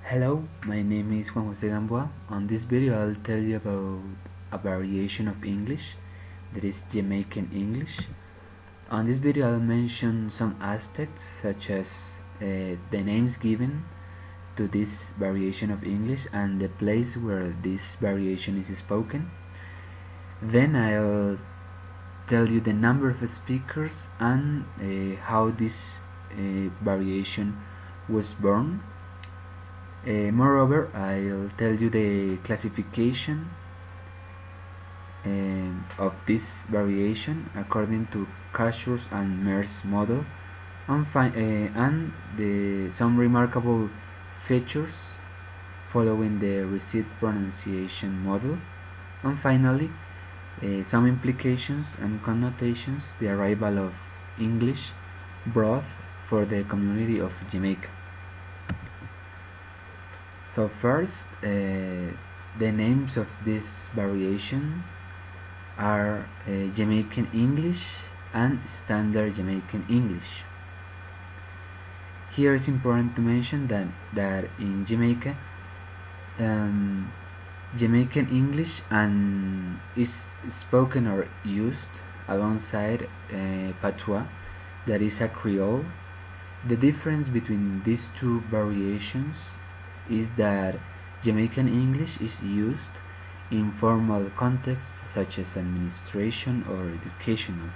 Hello, my name is Juan Jose Gamboa. On this video I'll tell you about a variation of English that is Jamaican English. On this video I'll mention some aspects such as the names given to this variation of English and the place where this variation is spoken. Then I'll tell you the number of speakers and how this variation was born. Moreover, I'll tell you the classification of this variation according to Cashur's and Mears model, and, some remarkable features following the received pronunciation model, and finally some implications and connotations the arrival of English brought for the community of Jamaica. So first, the names of this variation are Jamaican English and Standard Jamaican English. Here it's important to mention that in Jamaica, Jamaican English is spoken or used alongside Patois, that is a Creole. The difference between these two variations is that Jamaican English is used in formal contexts such as administration or educational,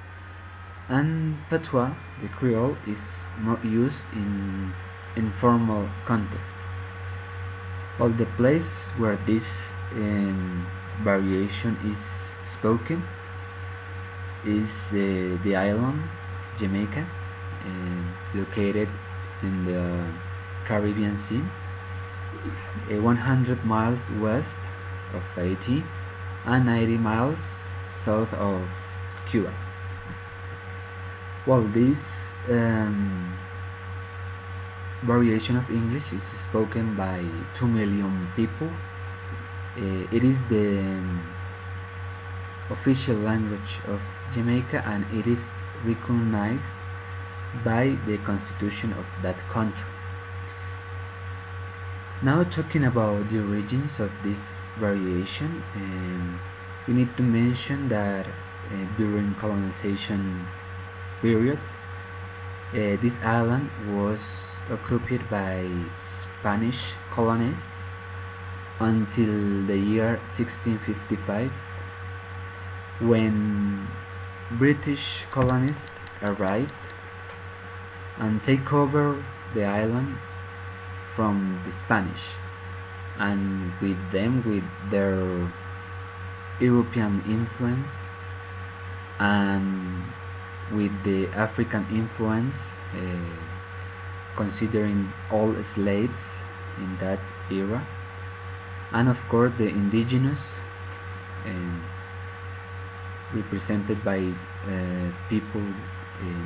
and Patois, the Creole, is more used in informal context. Well, the place where this variation is spoken is the island Jamaica, located in the Caribbean Sea, 100 miles west of Haiti and 90 miles south of Cuba. Well, this variation of English is spoken by 2 million people. It is the official language of Jamaica, and it is recognized by the constitution of that country. Now, talking about the origins of this variation, we need to mention that during colonization period, this island was occupied by Spanish colonists until the year 1655, when British colonists arrived and take over the island from the Spanish, and with them, with their European influence and with the African influence, considering all slaves in that era, and of course the indigenous, represented by people,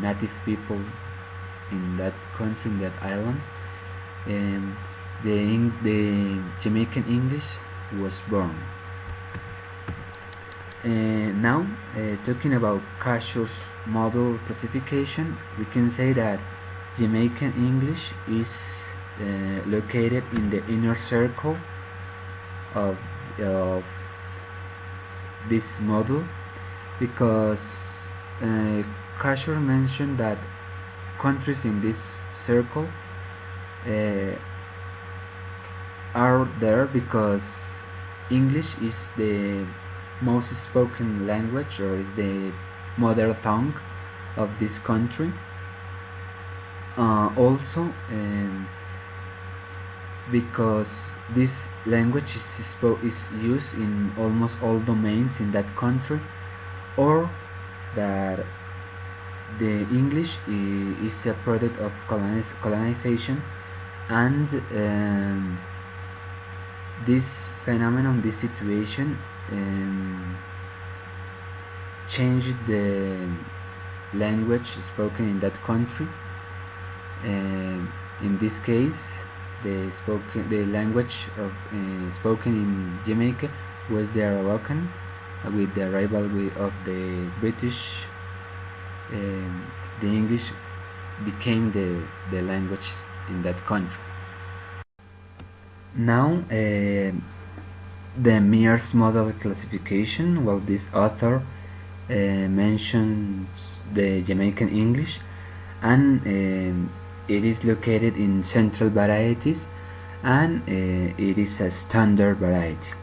native people in that country, in that island. The Jamaican English was born. Now, talking about Cashur's model classification, we can say that Jamaican English is located in the inner circle of this model, because Cashur mentioned that countries in this circle are there because English is the most spoken language, or is the mother tongue of this country. Also, because this language is used in almost all domains in that country, or that the English is a product of colonization, and this phenomenon, this situation, changed the language spoken in that country. In this case, the language of spoken in Jamaica was the Arawakan. With the arrival of the British, the English became the language in that country. Now, the Mears model classification. Well, this author mentions the Jamaican English, and it is located in central varieties, and it is a standard variety.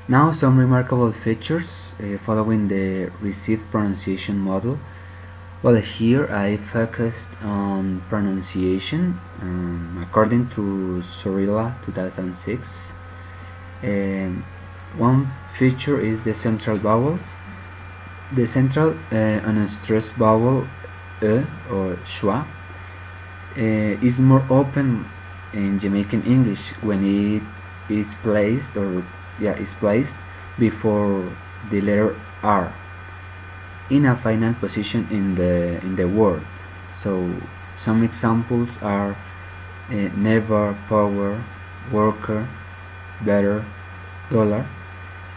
Now, some remarkable features following the received pronunciation model. Well, here I focused on pronunciation according to Sorilla 2006. One feature is the central vowels. The central unstressed vowel e or schwa is more open in Jamaican English when it is placed before the letter R in a final position in the word. So some examples are never, power, worker, better, dollar.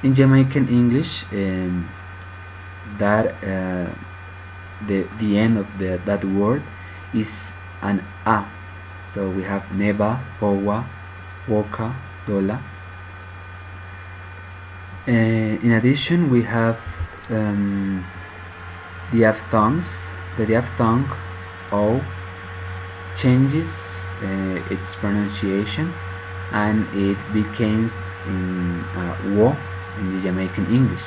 In Jamaican English, that the end of that word is an a. So we have neva, powa, woka, dollar. In addition, we have diphthongs. The diphthong O changes its pronunciation, and it becomes in wo in the Jamaican English.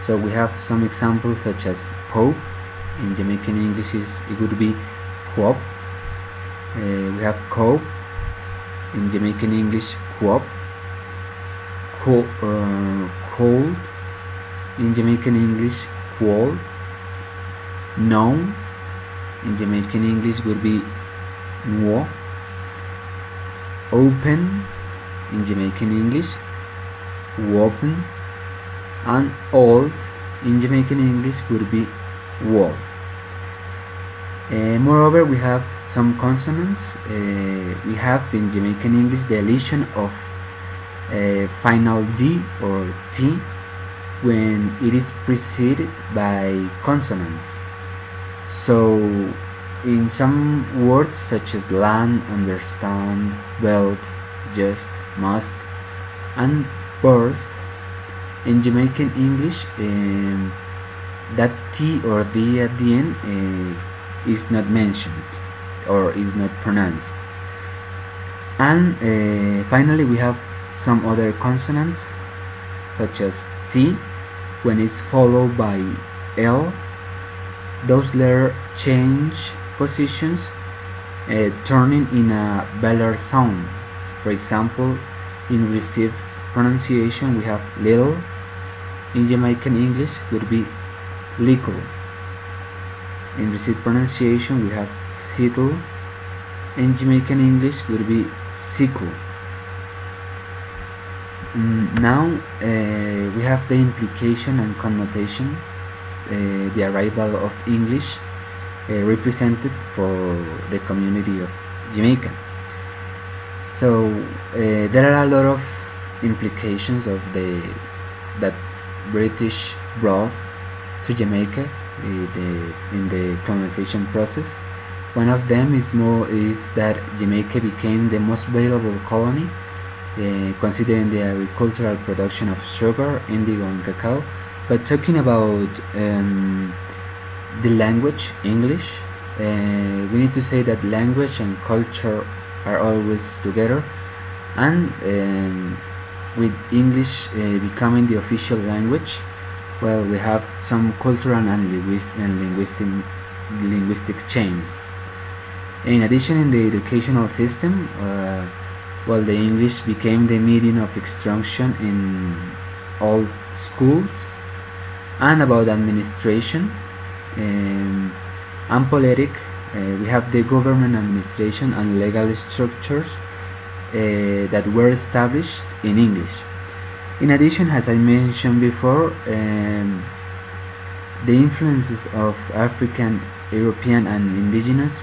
So we have some examples such as Pope. In Jamaican English it would be Wop. We have cope. In Jamaican English, Wop. Cold. In Jamaican English, cold. Known. In Jamaican English would be Nwo. Open. In Jamaican English, Wopen. And old in Jamaican English would be wall. Moreover, we have some consonants. We have in Jamaican English the elision of final D or T when it is preceded by consonants. So in some words such as land, understand, belt, just, must, and burst, in Jamaican English that T or D at the end is not mentioned or is not pronounced. And finally we have some other consonants such as T. When it's followed by L, those letters change positions, turning in a velar sound. For example, in received pronunciation we have little. In Jamaican English would be little. In received pronunciation we have sickle. In Jamaican English would be sickle. Now we have the implication and connotation, the arrival of English represented for the community of Jamaica. So there are a lot of implications of that British brought to Jamaica in the colonization process. One of them is that Jamaica became the most valuable colony, considering the agricultural production of sugar, indigo, and cacao. But talking about the language, English, we need to say that language and culture are always together, and with English becoming the official language, well, we have some cultural and linguistic changes. In addition, in the educational system, well, the English became the medium of instruction in all schools. And about administration and politic, we have the government administration and legal structures that were established in English. In addition, as I mentioned before, the influences of African, European, and indigenous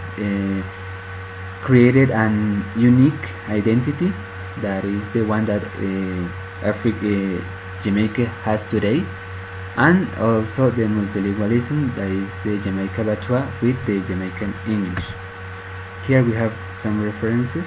created an unique identity that is the one that Jamaica has today, and also the multilingualism that is the Jamaica Patois with the Jamaican English. Here we have some references.